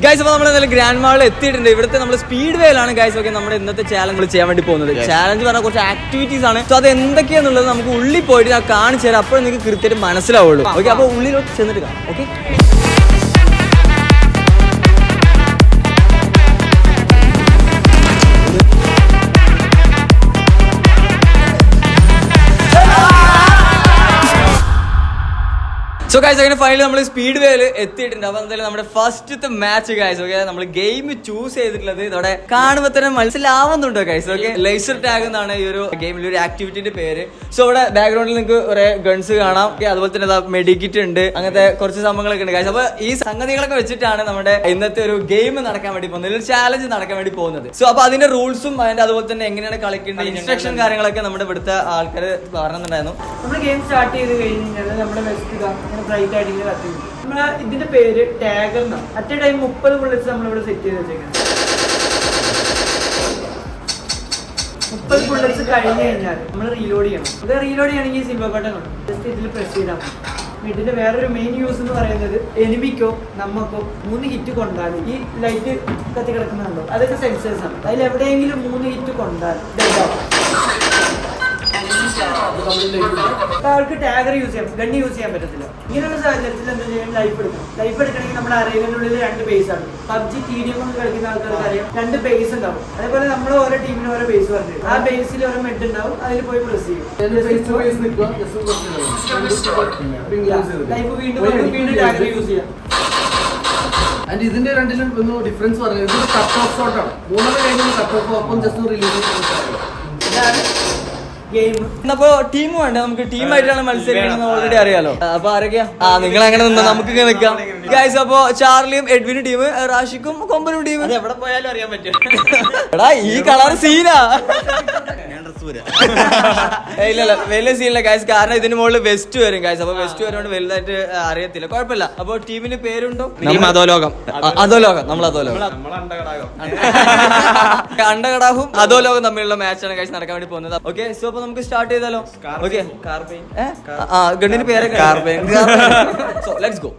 Guys, അപ്പോൾ നമ്മൾ എന്തായാലും ഗ്രാൻഡ് മാളിൽ എത്തിയിട്ടുണ്ട്. ഇവിടുത്തെ നമ്മൾ സ്പീഡ് വേയിലാണ് ഗൈസ്. ഓക്കെ, നമ്മുടെ ഇന്നത്തെ ചാലഞ്ച് ചെയ്യാൻ വേണ്ടി പോകുന്നത്. ചാലഞ്ച് പറഞ്ഞാൽ കുറച്ച് ആക്ടിവിറ്റീസ് ആണ്. സോ അത് എന്തൊക്കെയാന്നുള്ളത് നമുക്ക് ഉള്ളിൽ പോയിട്ട് ഞാൻ കാണിച്ചു തരാം. അപ്പോൾ നിങ്ങൾക്ക് കൃത്യമായിട്ട് മനസ്സിലാവുള്ളൂ. ഓക്കെ, അപ്പോൾ ഉള്ളിലോട്ട് ചെന്നിട്ട് കാണാം. ഓക്കെ, സോ ഗൈസ്, അങ്ങനെ ഫൈനലി നമ്മൾ സ്പീഡ് വേയിൽ എത്തിയിട്ടുണ്ട്. അപ്പൊ എന്തായാലും നമ്മുടെ ഫസ്റ്റത്തെ മാച്ച് ഗൈസ്. ഓക്കെ, നമ്മൾ ഗെയിം ചൂസ് ചെയ്തിട്ടുള്ളത് ഇതോടെ കാണുമ്പോൾ തന്നെ മനസ്സിലാവുന്നുണ്ടോ ഗൈസ്? ഓക്കെ, ലേസർ ടാഗ് എന്നാണ് ഈ ഒരു ഗെയിമിൽ ഒരു ആക്ടിവിറ്റിന്റെ പേര്. സോ ഇവിടെ ബാക്ക്ഗ്രൗണ്ടിൽ നിങ്ങൾക്ക് കുറെ ഗൺസ് കാണാം. അതുപോലെ തന്നെ മെഡിക്കിറ്റ് ഉണ്ട്, അങ്ങനത്തെ കുറച്ച് സംഭവങ്ങളൊക്കെ ഉണ്ട് ഗൈസ്. അപ്പൊ ഈ സംഗതികളൊക്കെ വെച്ചിട്ടാണ് നമ്മുടെ ഇന്നത്തെ ഒരു ഗെയിം നടക്കാൻ വേണ്ടി പോകുന്നത്, ഒരു ചാലഞ്ച് നടക്കാൻ വേണ്ടി പോകുന്നത്. സോ അപ്പൊ അതിന്റെ റൂൾസും അതിന്റെ അതുപോലെ തന്നെ എങ്ങനെയാണ് കളിക്കേണ്ടത്, ഇൻസ്ട്രക്ഷൻ കാര്യങ്ങളൊക്കെ നമ്മുടെ ഇവിടുത്തെ ആൾക്കാർ പറഞ്ഞിട്ടുണ്ടായിരുന്നു. നമ്മൾ ഗെയിം സ്റ്റാർട്ട് ചെയ്ത് കഴിഞ്ഞാൽ നമ്മുടെ വെസ്റ്റ് ബ്രൈറ്റ് ആയിട്ട് കത്തിക്കും. നമ്മളെ ഇതിന്റെ പേര് ടാഗർ എന്നാണ്. അറ്റ് എ ടൈം 30 ബുള്ളറ്റ്സ് നമ്മളിവിടെ സെറ്റ് ചെയ്ത് വെച്ചേക്കുന്നത്. 30 ബുള്ളറ്റ്സ് കഴിഞ്ഞ് കഴിഞ്ഞാൽ നമ്മൾ റീലോഡ് ചെയ്യണം. അത് റീലോഡ് ചെയ്യണമെങ്കിൽ സിൽവർ ബട്ടൺ ഉണ്ട്, ജസ്റ്റ് ഇതിൽ പ്രസ് ചെയ്താൽ മതി. ഇതിന്റെ വേറൊരു മെയിൻ യൂസ് എന്ന് പറയുന്നത് എനിമിക്കോ നമ്മക്കോ 3 ഹിറ്റ് കൊണ്ടാൽ ഈ ലൈറ്റ് കത്തി കിടക്കുന്നുണ്ടോ അതൊക്കെ സെൻസേഴ്സ് ആണ്. അതിൽ എവിടെയെങ്കിലും 3 ഹിറ്റ് കൊണ്ടാൽ ആൾക്ക് ടാഗർ യൂസ് ചെയ്യാം, ഗണ്ണ് യൂസ് ചെയ്യാൻ പറ്റത്തില്ല. ഇങ്ങനെയുള്ള സാഹചര്യത്തിൽ എന്താ ചെയ്യാൻ, ലൈഫ് എടുക്കണം. ലൈഫ് എടുക്കണമെങ്കിൽ നമ്മുടെ അറേനയുടെ 2 ബേസ് ആണ്. പബ്ജി TDM ഒക്കെ കളിക്കുന്ന ആൾക്കാർക്ക് അറിയാം, 2 ബേസ് ഉണ്ടാവും. അതേപോലെ നമ്മൾ ഓരോ ടീമിന് ഓരോ ബേസ് പറഞ്ഞു, ആ ബേസിൽ ഓരോ മെഡ് ഉണ്ടാവും, അതിൽ പോയി പ്രസ് ചെയ്യും. ലൈഫ് വീണ്ടും ടാഗർ യൂസ് ചെയ്യാം. ഇതിന്റെ രണ്ടിലും ഒന്ന് ഡിഫറൻസ് പറഞ്ഞത്, ഇത് കട്ട് ഓഫ് ഷോട്ട് ആണ്. 3 കഴിഞ്ഞ കട്ട് ഓഫ് ഒപ്പം ജസ്റ്റ് റിലീസ്. ഇതാണ് ഗെയിം. അപ്പൊ ടീം വേണ്ട, നമുക്ക് ടീമായിട്ടാണ് മത്സരിക്കുന്നത് ഓൾറെഡി അറിയാലോ. അപ്പൊ ആരൊക്കെയാ? നിങ്ങൾ അങ്ങനെ നിന്നാ നമുക്ക് നിൽക്കാം ഗൈസ്. അപ്പൊ ചാർലിയും എഡ്വിനും ടീം, റാഷിക്കും കൊമ്പനും ടീം. എവിടെ പോയാലും അറിയാൻ പറ്റും. എടാ ഈ കളർ സീനാ. ഇല്ല വലിയ സീനില്ല ഗൈസ്, കാരണം ഇതിന് മുകളിൽ വെസ്റ്റ് വരും ഗൈസ്. അപ്പൊ വെസ്റ്റ് വരുന്നോണ്ട് വലുതായിട്ട് അറിയത്തില്ല, കുഴപ്പമില്ല. അപ്പൊ ടീമിന് പേരുണ്ടോ? അധോലോകം. അധോലോകം, നമ്മൾ അധോലോകം. അണ്ടകടാഹും അധോലോകം തമ്മിലുള്ള മാച്ചാണ് ഗൈസ് നടക്കാൻ വേണ്ടി പോകുന്നത്. ഓക്കെ, സോ അപ്പൊ നമുക്ക് സ്റ്റാർട്ട് ചെയ്താലോ? ഓക്കെ, ഗണ്ണിന്റെ പേരൊക്കെ സോ ലെറ്റ്സ് ഗോ.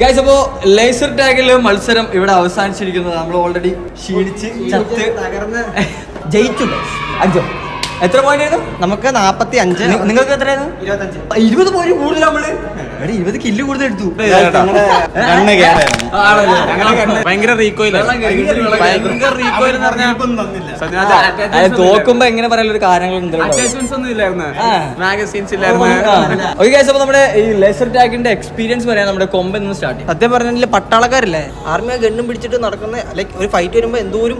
ഗൈസ്, അപ്പോ ലേസർ ടാഗില് മത്സരം ഇവിടെ അവസാനിച്ചിരിക്കുന്നത്. നമ്മൾ ഓൾറെഡി ക്ഷീണിച്ച് ചത്ത് തകർന്ന് ജയിച്ചു. അഞ്ചോ എത്ര പോയിന്റ് ആയിരുന്നു? നമുക്ക് 45. നിങ്ങൾക്ക് എത്രയായിരുന്നു? 20 പോയിന്റ് കൂടുതൽ നമ്മള് 20 കില്ല് കൂടുതൽ എടുത്തു. ഭയങ്കര റീകോയിൽ തോക്കുമ്പോ എങ്ങനെ പറയാനുള്ള ഒരു കാര്യങ്ങളുണ്ട്. അറ്റാച്ച്മെന്റ്സ് ഒന്നും ഇല്ലായിരുന്നു, മാഗസീൻസ് ഇല്ലായിരുന്നു. അപ്പൊ നമ്മുടെ ഈ ലേസർ ടാഗിന്റെ എക്സ്പീരിയൻസ് പറയാൻ നമ്മുടെ കൊമ്പൻ നിന്ന് സ്റ്റാർട്ട് ചെയ്യും. സത്യം പറഞ്ഞില്ല, പട്ടാളക്കാരില്ലേ ആർമി ഗണ്ണും പിടിച്ചിട്ട് നടക്കുന്ന ലൈക്ക് ഒരു ഫൈറ്റ് വരുമ്പോ എന്തോരും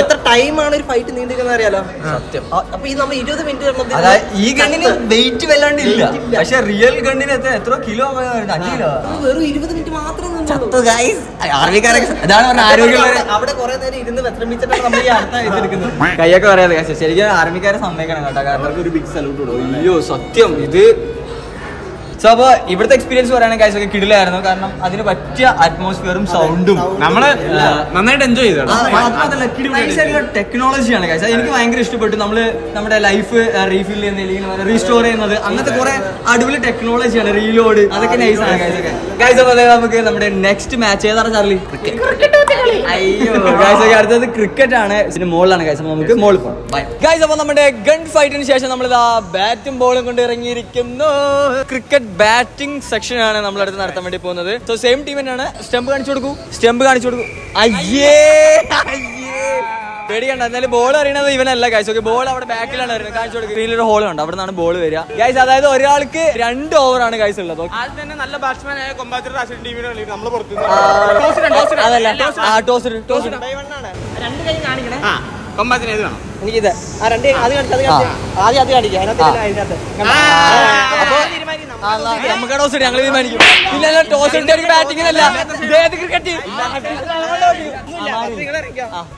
എത്ര ടൈമാണ് ഒരു ഫൈറ്റ് നീണ്ടിരിക്കുന്നത് അറിയാലോ. സത്യം. അപ്പൊ ഈ നമ്മൾ 20 മിനിറ്റ് ഈ ഗണ്ണിന് വെയിറ്റ് വല്ലാണ്ട് ഇല്ല, പക്ഷെ റിയൽ ഗണ്ണിന് എത്ര കിലോ? 5 കിലോ. വെറും 20 മിനിറ്റ് മാത്രം ആർമിക്കാരൊക്കെ അതാണ് പറഞ്ഞ ആരോഗ്യമുള്ള. അവിടെ കുറെ നേരം ഇരുന്ന് വിശ്രമിച്ചിട്ടാണ് നമ്മൾ ഈ അടുത്ത ഇതെടുക്കുന്നത്. കൈയൊക്കെ പറയാതെ ശരിക്കും ആർമിക്കാരെ സമ്മതിക്കണം കേട്ടോ, കാരണം ഒരു ബിഗ് സല്യൂട്ട് കൊടുക്കും. അയ്യോ സത്യം ഇത്. സോ അപ്പൊ ഇവിടുത്തെ എക്സ്പീരിയൻസ് പറയുകയാണെങ്കിൽ ഗൈസ് ഒക്കെ കിടിലായിരുന്നു, കാരണം അതിന് പറ്റിയ അറ്റ്മോസ്ഫിയറും സൗണ്ടും നമ്മള് നന്നായിട്ട് എൻജോയ് ചെയ്തു. ടെക്നോളജിയാണ് ഗൈസ്, എനിക്ക് ഭയങ്കര ഇഷ്ടപ്പെട്ടു. നമ്മള് നമ്മുടെ ലൈഫ് റീഫിൽ ചെയ്യുന്ന റീസ്റ്റോർ ചെയ്യുന്നത് അങ്ങനത്തെ കുറെ അടിപൊളി ടെക്നോളജിയാണ്. റീലോഡ് അതൊക്കെ നൈസ് ആണ് ഗൈസ് ഒക്കെ. ഗൈസ് അപ്പൊ നമുക്ക് നമ്മുടെ നെക്സ്റ്റ് മാച്ച് ഏതാണ് ചാർലി? അയ്യോ ഗൈസ് ഒക്കെ അടുത്തത് ക്രിക്കറ്റ് ആണ്. ഇതിന് മോളിലാണ് ഗൈസ്, നമുക്ക് മോളിൽ പോകാം. Bye guys. അപ്പൊ നമ്മുടെ ഗൺ ഫൈറ്റിന് ശേഷം നമ്മൾ ബാറ്റും ബോളും കൊണ്ട് ഇറങ്ങിയിരിക്കുന്നു. ക്രിക്കറ്റ് ബാറ്റിംഗ് സെക്ഷൻ ആണ് നമ്മൾ അടുത്ത് നടത്താൻ വേണ്ടി പോകുന്നത്. സോ സെയിം ടീം തന്നെയാണ്. സ്റ്റംപ് കാണിച്ചു കൊടുക്കൂ, സ്റ്റംപ് കാണിച്ചു കൊടുക്കൂ. അയ്യേ പേടിക്കണ്ട, എന്നാലും ബോൾ അറിയണത് ഇവനല്ല ഗൈസ്. ഓക്കെ, ബോൾ അവിടെ ബാക്കിലാണ് വരുന്നത്. കാണിച്ചു കൊടുക്കുക. ഗ്രീനിലൊരു ഹോൾ ഉണ്ട്, അവിടെ നിന്നാണ് ബോൾ വരിക ഗൈസ്. അതായത് ഒരാൾക്ക് 2 ഓവറാണ് ഗൈസ് ഉള്ളത്. ആദ്യം തന്നെ നല്ല ബാറ്റ്സ്മാൻ ആയ കൊമ്പാത്തിരി റാഷിഡ് ടീമിനെ കളിക്കും നമ്മൾ പുറത്ത്. അതല്ല ടോസ് രണ്ട് കൈ കാണിക്കണേ. കൊമ്പാത്തിന് ഏത് വേണം? എനിക്കിത് ആ രണ്ട് അത് കാണിച്ചു, അത് കാണിച്ചു. ആദ്യം അത് കാണിക്കാം. അതിനകത്ത് നമുക്ക് ടോസ് ഇട്ട് ഞങ്ങൾ തീരുമാനിക്കും. പിന്നെ ടോസ് ഇട്ട് ബാറ്റിങ്ങിനല്ല, ക്രിക്കറ്റ്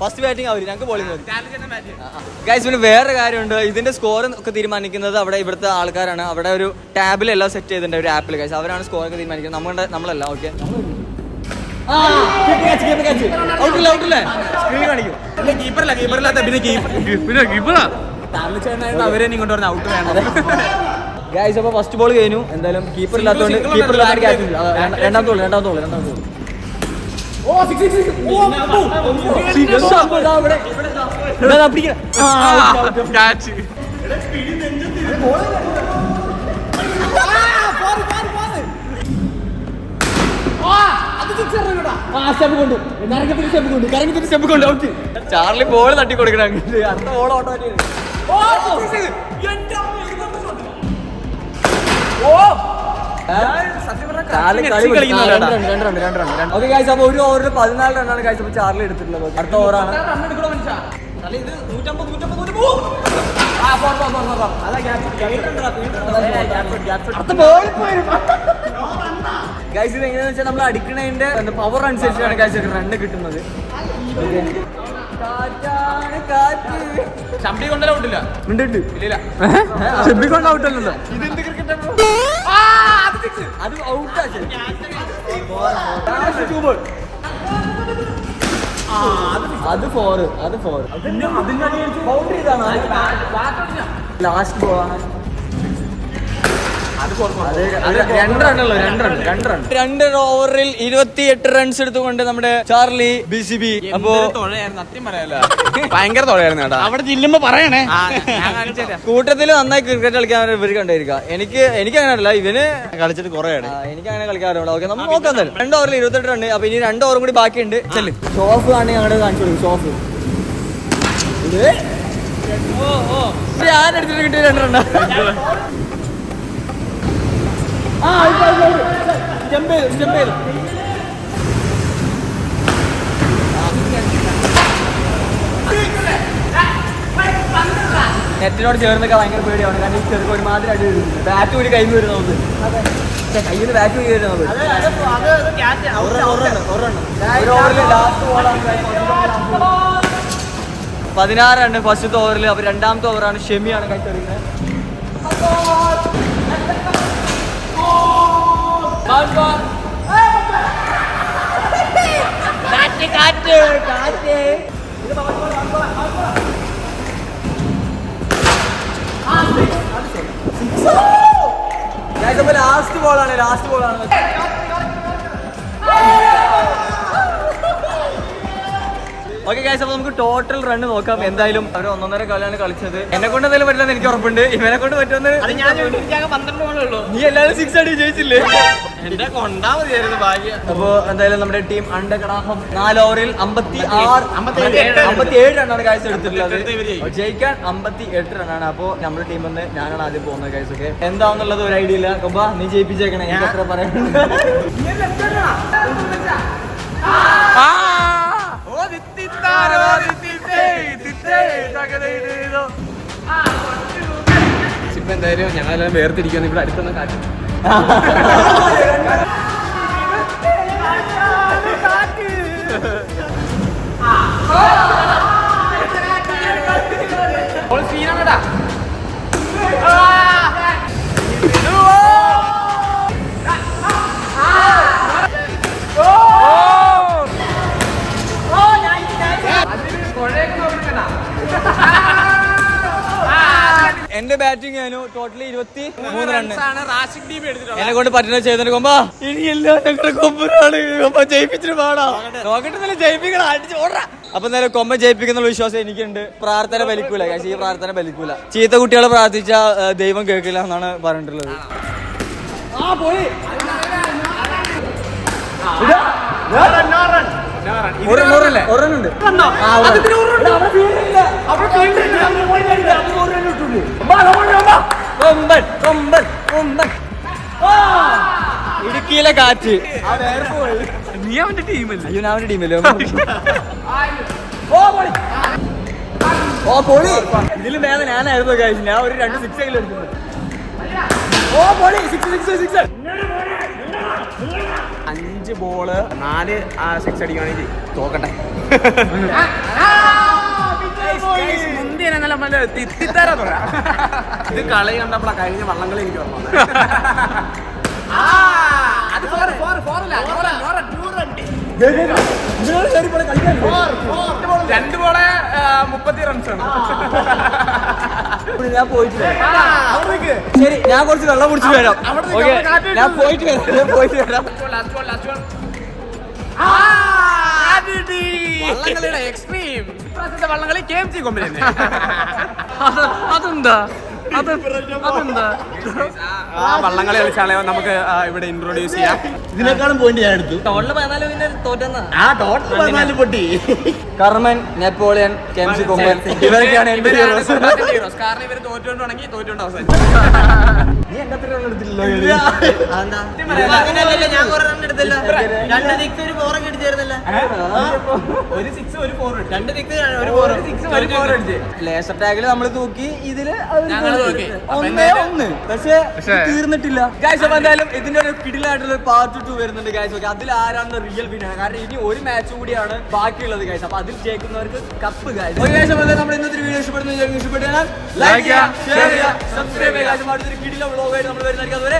ഫസ്റ്റ് ബാറ്റിംഗ് അവര്, ഞങ്ങൾക്ക് ബോളിംഗ് മതി ഗൈസ്. പിന്നെ വേറെ കാര്യമുണ്ട്, ഇതിന്റെ സ്കോർ ഒക്കെ തീരുമാനിക്കുന്നത് അവിടെ ഇവിടുത്തെ ആൾക്കാരാണ്. അവിടെ ഒരു ടാബിലെല്ലാം സെറ്റ് ചെയ്തിട്ടുണ്ട്, ഒരു ആപ്പിൽ ഗൈസ്. അവരാണ് സ്കോർ ഒക്കെ തീരുമാനിക്കുന്നത്, നമ്മളല്ല. ഓക്കെ, സ്ക്രീൻ കാണിക്കും. അവരെ ഇങ്ങോട്ട് പറഞ്ഞ ഔട്ട് വേണം. ഗൈസ് അപ്പൊ ഫസ്റ്റ് ബോൾ കഴിഞ്ഞു. എന്തായാലും കീപ്പർ ഇല്ലാത്തതുകൊണ്ട് ക്യാച്ച് രണ്ടാമത്തെ ബോൾ ചാർലി ബോൾ തട്ടി കൊടുക്കണം. അടുത്ത ബോൾ ഓട്ടോമാറ്റിക്. ഓക്കെ ഗൈസ്, അപ്പൊ ഒരു ഓവറിൽ 14 റണ്ണാണ് ഗൈസ് അപ്പൊ ചാർലി എടുത്തിട്ടുള്ളത്. അടുത്ത ഓവറാണ്. ഗൈസ് ഇത് എങ്ങനെയാന്ന് വെച്ചാൽ നമ്മൾ അടിക്കണതിന്റെ പവർ അനുസരിച്ചാണ് ഗൈസ് റണ്ണ് കിട്ടുന്നത്. ശമ്പി കൊണ്ടല്ല ഔട്ടില്ല. ഷെബി കൊണ്ട് ഔട്ടല്ലോ. അത് ഔട്ടാ. അത് ഫോർ ബൗണ്ടറി ഇതാണ്. ലാസ്റ്റ് ബോളാണ്. 2 ഓവറിൽ 28 റൺസ് എടുത്തുകൊണ്ട് നമ്മുടെ ചാർലി BCB. അപ്പോ സത്യം പറയാലോ, ഭയങ്കര തോളയായിരുന്നു കേട്ടോ. അവിടെ ചെല്ലുമ്പോ പറയണേ. കൂട്ടത്തിൽ നന്നായി ക്രിക്കറ്റ് കളിക്കാൻ ഇവർ കണ്ടിരിക്കുക. എനിക്ക് അങ്ങനെയല്ല, ഇവന് കളിച്ചിട്ട് കുറേയാണ്. എനിക്ക് അങ്ങനെ കളിക്കാറുണ്ട്. ഓക്കെ, നമുക്ക് നോക്കാം. 2 ഓവറിൽ 28 റൺ. അപ്പൊ ഇനി 2 ഓവറും കൂടി ബാക്കിയുണ്ട്. ചെല്ല്. ഷോഫ് ആണ് ഞങ്ങളുടെ കാണിച്ചു കൊടുക്കും. ഷോഫ് ഞാൻ എടുത്തിട്ട് കിട്ടിയ 2 റണ്ണ. നെറ്റിനോട് ചേർന്നൊക്കെ ഭയങ്കര പേടിയാണ്. കാരണം ഈ ചെറുക്ക് ഒരുമാതിരി അടി വരുന്നുണ്ട്. ബാറ്റ് കൂടി കയ്യിൽ നിന്ന് വരുന്നത്, കയ്യിൽ നിന്ന് ബാറ്റ് കൂടി വരുന്നത്. 16 റണ്ണ് ഫസ്റ്റത്തെ ഓവറിൽ. അപ്പൊ രണ്ടാമത്തെ ഓവറാണ് ഷെമിയാണ് കൈത്തെറിയുന്നത്. ലാസ്റ്റ് ബോളാണ്. ഓക്കെ ഗൈസ്, അപ്പൊ നമുക്ക് ടോട്ടൽ റൺ നോക്കാം. എന്തായാലും അവർ 1.5 കളിയാണ് കളിച്ചത്. എന്നെ കൊണ്ട് എന്തായാലും പറ്റില്ലെന്ന് എനിക്ക് ഉറപ്പുണ്ട്. ഇവനെ കൊണ്ട് പറ്റുമെന്ന് ഞാൻ 12 ഗോളേ ഉള്ളൂ. നീ എല്ലാവരും 6 അടി ജയിച്ചില്ലേ? എന്റെ കൊണ്ടാ മതിയായിരുന്നു ഭാഗ്യം. അപ്പൊ എന്തായാലും നമ്മുടെ ടീം അണ്ടകടാഹം 4 ഓവറിൽ 57 റണ്ണാണ് ഗൈസ് എടുത്തിട്ടുള്ളത്. ജയിക്കാൻ 58 റണ്ണാണ്. അപ്പൊ നമ്മുടെ ടീമിൽ നിന്ന് ഞാനാണ് ആദ്യം പോകുന്നത് ഗൈസ്. ഓക്കെ, എന്താണെന്നുള്ളത് ഒരു ഐഡിയ ഇല്ല. കൊമ്പ നീ ജയിപ്പിച്ചേക്കണേ. എനിക്ക് എത്ര പറയാനുണ്ട്? ഇപ്പൊ എന്തായാലും ഞങ്ങളെല്ലാം വേർതിരിക്കുന്നു. ഇവിടെ അടുത്തൊന്നും കാറ്റ് എന്റെ ബാറ്റിംഗ് ആയിരുന്നു ടോട്ടലി 23 റണ്ണ്. റാഷിക് ടീം എടുത്തിട്ടുള്ളത്. എന്നെ കൊണ്ട് പറ്റുന്ന ചെയ്തിട്ട് കൊമ്പ ഇനിയെല്ലാം ഞങ്ങളുടെ കൊമ്പനാണ്. കൊമ്പ ജയിപ്പിച്ചിട്ട് പാടാ നോക്കട്ടെ, ജയിപ്പിക്കണം, അടിച്ച് ഓടാ. അപ്പൊ എന്തായാലും കൊമ്പ ജയിപ്പിക്കുന്ന വിശ്വാസം എനിക്കുണ്ട്. പ്രാർത്ഥന ഫലിക്കൂല, ഈ പ്രാർത്ഥന ഫലിക്കൂല. ചീത്ത കുട്ടികളെ പ്രാർത്ഥിച്ച ദൈവം കേൾക്കില്ല എന്നാണ് പറഞ്ഞിട്ടുള്ളത്. ഇടുക്കിയിലെ കാറ്റ്. നീ അവന്റെ ടീമല്ലേ? അയ്യോ, ഞാൻ അവന്റെ ടീമല്ലേ? ഓ പൊളി, ഇതില് വേദന ഞാനായിരുന്നു കഴിച്ചു. ഞാൻ ഒരു 2 6 എങ്കിലും എടുക്കുന്നത്. ഓ പൊളി, 6 5 ബോള് 4 6 അടിക്കുകയാണെങ്കിൽ തോക്കട്ടെ. ഇത് കളി കണ്ടപ്പോഴാ കഴിഞ്ഞ വള്ളംകളി എനിക്ക് ഓർമ്മ വന്നത്. രണ്ട് ബോള് 30 റൺസാണ്. ഞാൻ പോയിട്ട് ശരി, ഞാൻ കുറച്ച് വെള്ളം കുടിച്ചിട്ട് വരാം. ഓക്കെ, ഞാൻ പോയിട്ട് വരാം. വള്ളംകളിയുടെ എക്സ്ട്രീം വള്ളംകളി KMC കൊമ്പിൽ അതെന്താ ആ വള്ളംകളി കളിച്ചാളെ നമുക്ക് ഇവിടെ ഇൻട്രോഡ്യൂസ് ചെയ്യാം. ഇതിനേക്കാളും പോയിന്റ് ഞാൻ എടുത്തു. ടോട്ടല് 14 പിന്നെ തോറ്റെന്നാ. ടോട്ടൽ 14 പൊട്ടി. കർമ്മൻ, നെപ്പോളിയൻ, KMC കൊമ്പൻ, ഇവരൊക്കെയാണ് എന്റെ ഹീറോസ്. കാരണം ഇവര് തോറ്റുകൊണ്ടാണെങ്കിൽ തോറ്റുകൊണ്ട് അവസാനം. നീ എന്റെ അത്ര ഒന്നും എടുത്തില്ലല്ലോ. ഞാൻ കുറെ റൺ എടുത്തില്ല. 2 6 ഒരു 4 ഒക്കെ അടിച്ചായിരുന്നല്ല. ഒരു 6 ഒരു 4 2 6 ഒരു 4 അടിച്ച്. ലേസർ ടാഗിൽ നമ്മൾ തൂക്കി. ഇതില് ഞങ്ങള് തൂക്കി. ഒന്ന് പക്ഷേ തീർന്നിട്ടില്ല ഗൈസ്. അപ്പൊ എന്തായാലും ഇതിന്റെ ഒരു കിടിലായിട്ടുള്ള പാർട്ട് 2 വരുന്നുണ്ട് ഗൈസ്. ഓക്കെ, അതിൽ ആരാണ് റിയൽ വിന്നർ? കാരണം ഇനി ഒരു മാച്ച് കൂടിയാണ് ബാക്കിയുള്ളത് ഗൈസ്. അപ്പൊ അതിൽ ജയിക്കുന്നവർക്ക് കപ്പ് ഗൈസ്. ഓക്കെ ഗൈസ്, അപ്പോൾ നമ്മൾ ഇന്നത്തെ വീഡിയോ ഇഷ്ടപ്പെടുന്നു. ഇഷ്ടപ്പെട്ടാൽ ലൈക്ക് ചെയ്യുക, ഷെയർ ചെയ്യുക, സബ്സ്ക്രൈബ് ചെയ്യുക. അടുത്തൊരു കിടില വ്ലോഗായിട്ട് നമ്മൾ വരുന്നതായിരിക്കും. അതുവരെ